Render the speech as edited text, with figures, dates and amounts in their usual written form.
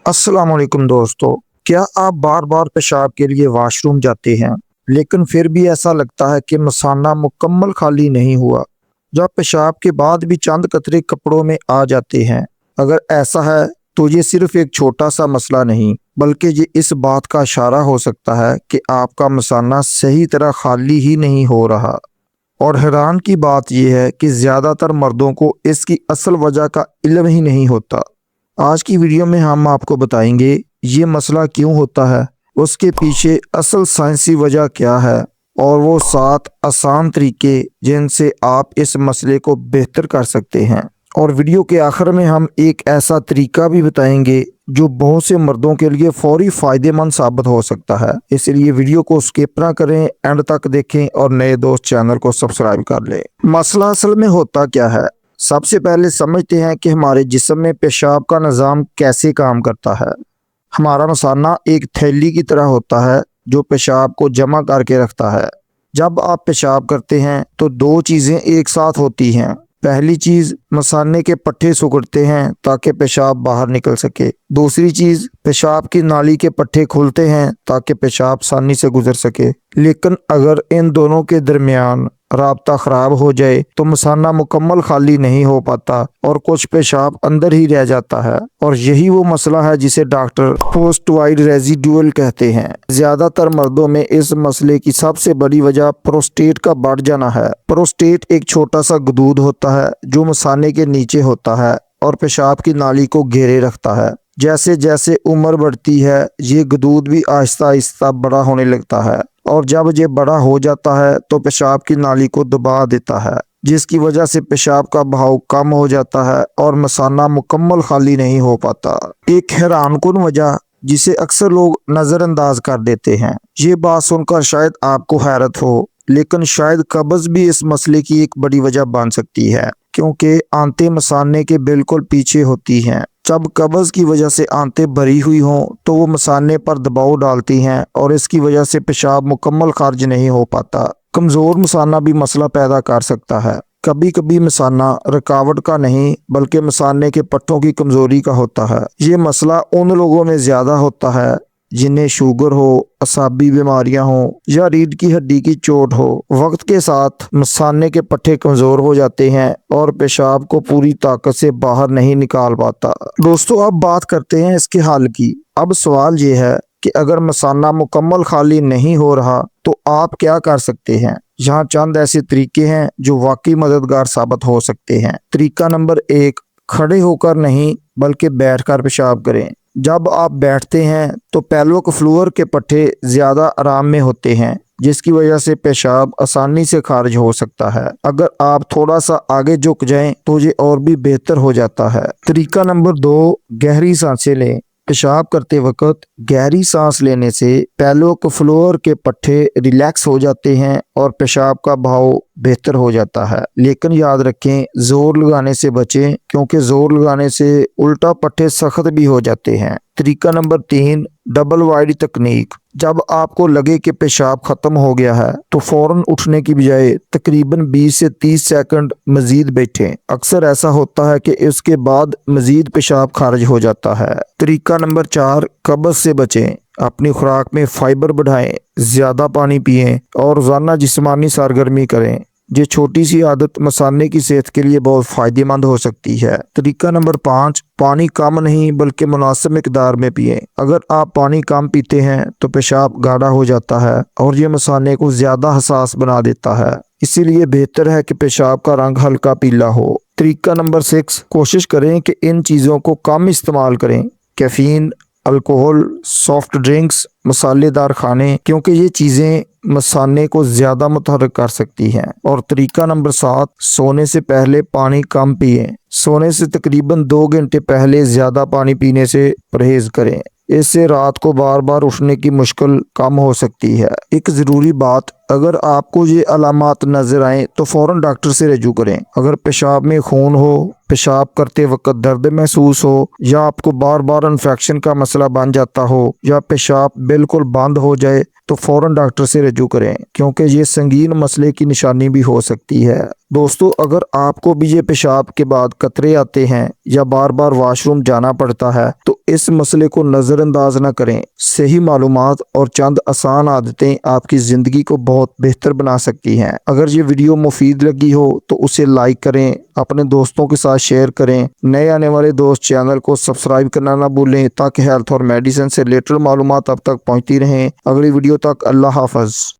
अस्सलाम वालेकुम दोस्तों, क्या आप बार बार पेशाब के लिए वॉशरूम जाते हैं लेकिन फिर भी ऐसा लगता है कि मसाना मुकम्मल खाली नहीं हुआ? जब पेशाब के बाद भी चंद कतरे कपड़ों में आ जाते हैं, अगर ऐसा है तो ये सिर्फ एक छोटा सा मसला नहीं बल्कि ये इस बात का इशारा हो सकता है कि आपका मसाना सही तरह खाली ही नहीं हो रहा। और हैरान की बात यह है कि ज़्यादातर मर्दों को इसकी असल वजह का इल्म ही नहीं होता। आज की वीडियो में हम आपको बताएंगे ये मसला क्यों होता है, उसके पीछे असल साइंसी वजह क्या है और वो 7 आसान तरीके जिनसे आप इस मसले को बेहतर कर सकते हैं। और वीडियो के आखिर में हम एक ऐसा तरीका भी बताएंगे जो बहुत से मर्दों के लिए फौरी फ़ायदेमंद साबित हो सकता है। इसलिए वीडियो को स्किप ना करें, एंड तक देखें और नए दोस्त चैनल को सब्सक्राइब कर लें। मसला असल में होता क्या है, सबसे पहले समझते हैं कि हमारे जिस्म में पेशाब का निज़ाम कैसे काम करता है। हमारा मसाना एक थैली की तरह होता है जो पेशाब को जमा करके रखता है। जब आप पेशाब करते हैं तो 2 चीज़ें एक साथ होती हैं। पहली चीज़, मसाने के पट्टे सिकुड़ते हैं ताकि पेशाब बाहर निकल सके। दूसरी चीज़, पेशाब की नाली के पट्टे खुलते हैं ताकि पेशाब आसानी से गुजर सके। लेकिन अगर इन दोनों के दरमियान राब्ता ख़राब हो जाए तो मसाना मुकम्मल खाली नहीं हो पाता और कुछ पेशाब अंदर ही रह जाता है। और यही वो मसला है जिसे डॉक्टर पोस्ट वाइड रेजिडुअल कहते हैं। ज़्यादातर मर्दों में इस मसले की सबसे बड़ी वजह प्रोस्टेट का बढ़ जाना है। प्रोस्टेट एक छोटा सा गदूद होता है जो मसाने के नीचे होता है और पेशाब की नाली को घेरे रखता है। जैसे जैसे उम्र बढ़ती है ये गदूद भी आहिस्ता आहिस्ता बड़ा होने लगता है और जब ये बड़ा हो जाता है तो पेशाब की नाली को दबा देता है, जिसकी वजह से पेशाब का बहाव कम हो जाता है और मसाना मुकम्मल खाली नहीं हो पाता। एक हैरानकुन वजह जिसे अक्सर लोग नज़रअंदाज कर देते हैं। ये बात सुनकर शायद आपको हैरत हो, लेकिन शायद कब्ज़ भी इस मसले की एक बड़ी वजह बन सकती है, क्योंकि आंतें मसाने के बिल्कुल पीछे होती हैं। जब कब्ज़ की वजह से आंतें भरी हुई हों तो वो मसाने पर दबाव डालती हैं और इसकी वजह से पेशाब मुकम्मल खारिज नहीं हो पाता। कमज़ोर मसाना भी मसला पैदा कर सकता है। कभी कभी मसाना रुकावट का नहीं बल्कि मसाने के पट्टों की कमज़ोरी का होता है। ये मसला उन लोगों में ज़्यादा होता है जिन्हें शुगर हो, असाबी बीमारियां हो या रीढ़ की हड्डी की चोट हो। वक्त के साथ मसाने के पट्टे कमज़ोर हो जाते हैं और पेशाब को पूरी ताकत से बाहर नहीं निकाल पाता। दोस्तों, अब बात करते हैं इसके हल की। अब सवाल ये है कि अगर मसाना मुकम्मल खाली नहीं हो रहा तो आप क्या कर सकते हैं। यहाँ चंद ऐसे तरीके हैं जो वाकई मददगार साबित हो सकते हैं। तरीका नंबर 1, खड़े होकर नहीं बल्कि बैठकर पेशाब करें। जब आप बैठते हैं तो पेल्विक फ्लोर के पट्टे ज़्यादा आराम में होते हैं, जिसकी वजह से पेशाब आसानी से खारिज हो सकता है। अगर आप थोड़ा सा आगे झुक जाएं तो ये और भी बेहतर हो जाता है। तरीका नंबर 2, गहरी सांसें लें। पेशाब करते वक्त गहरी सांस लेने से पेल्विक फ्लोर के पट्टे रिलैक्स हो जाते हैं और पेशाब का बहाव बेहतर हो जाता है। लेकिन याद रखें, जोर लगाने से बचें, क्योंकि जोर लगाने से उल्टा पट्टे सख्त भी हो जाते हैं। तरीका नंबर 3, डबल वाइड तकनीक। जब आपको लगे कि पेशाब खत्म हो गया है तो फौरन उठने की बजाय तकरीबन 20 से 30 सेकंड मजीद बैठें। अक्सर ऐसा होता है कि इसके बाद मजीद पेशाब खारिज हो जाता है। तरीका नंबर 4, कब्ज़ से बचें। अपनी खुराक में फाइबर बढ़ाएं, ज़्यादा पानी पिएं और रोज़ाना जिस्मानी सरगर्मी करें। ये छोटी सी आदत मसाने की सेहत के लिए बहुत फ़ायदेमंद हो सकती है। तरीका नंबर 5, पानी कम नहीं बल्कि मुनासिब मिकदार में पिएं। अगर आप पानी कम पीते हैं तो पेशाब गाढ़ा हो जाता है और ये मसाने को ज़्यादा हसास बना देता है। इसीलिए बेहतर है कि पेशाब का रंग हल्का पीला हो। तरीका नंबर 6, कोशिश करें कि इन चीज़ों को कम इस्तेमाल करें। कैफीन, अल्कोहल, सॉफ्ट ड्रिंक्स, मसालेदार खाने, क्योंकि ये चीज़ें मसाने को ज़्यादा मुतहर्रिक कर सकती हैं। और तरीका नंबर 7, सोने से पहले पानी कम पिएं। सोने से तकरीबन 2 घंटे पहले ज़्यादा पानी पीने से परहेज़ करें। इससे रात को बार बार उठने की मुश्किल कम हो सकती है। एक ज़रूरी बात, اگر آپ کو یہ علامات نظر آئیں تو فوراً ڈاکٹر سے رجوع کریں۔ اگر پیشاب میں خون ہو، پیشاب کرتے وقت درد محسوس ہو، یا آپ کو بار بار انفیکشن کا مسئلہ بن جاتا ہو، یا پیشاب بالکل بند ہو جائے تو فوراً ڈاکٹر سے رجوع کریں، کیونکہ یہ سنگین مسئلے کی نشانی بھی ہو سکتی ہے۔ دوستو، اگر آپ کو بھی یہ پیشاب کے بعد قطرے آتے ہیں یا بار بار واش روم جانا پڑتا ہے تو اس مسئلے کو نظر انداز نہ کریں۔ صحیح معلومات اور چند آسان عادتیں آپ کی زندگی کو بہت بہتر بنا سکتی ہیں۔ اگر یہ ویڈیو مفید لگی ہو تو اسے لائک کریں، اپنے دوستوں کے ساتھ شیئر کریں۔ نئے آنے والے دوست چینل کو سبسکرائب کرنا نہ بھولیں تاکہ ہیلتھ اور میڈیسن سے ریلیٹڈ معلومات اب تک پہنچتی رہیں۔ اگلی ویڈیو تک اللہ حافظ۔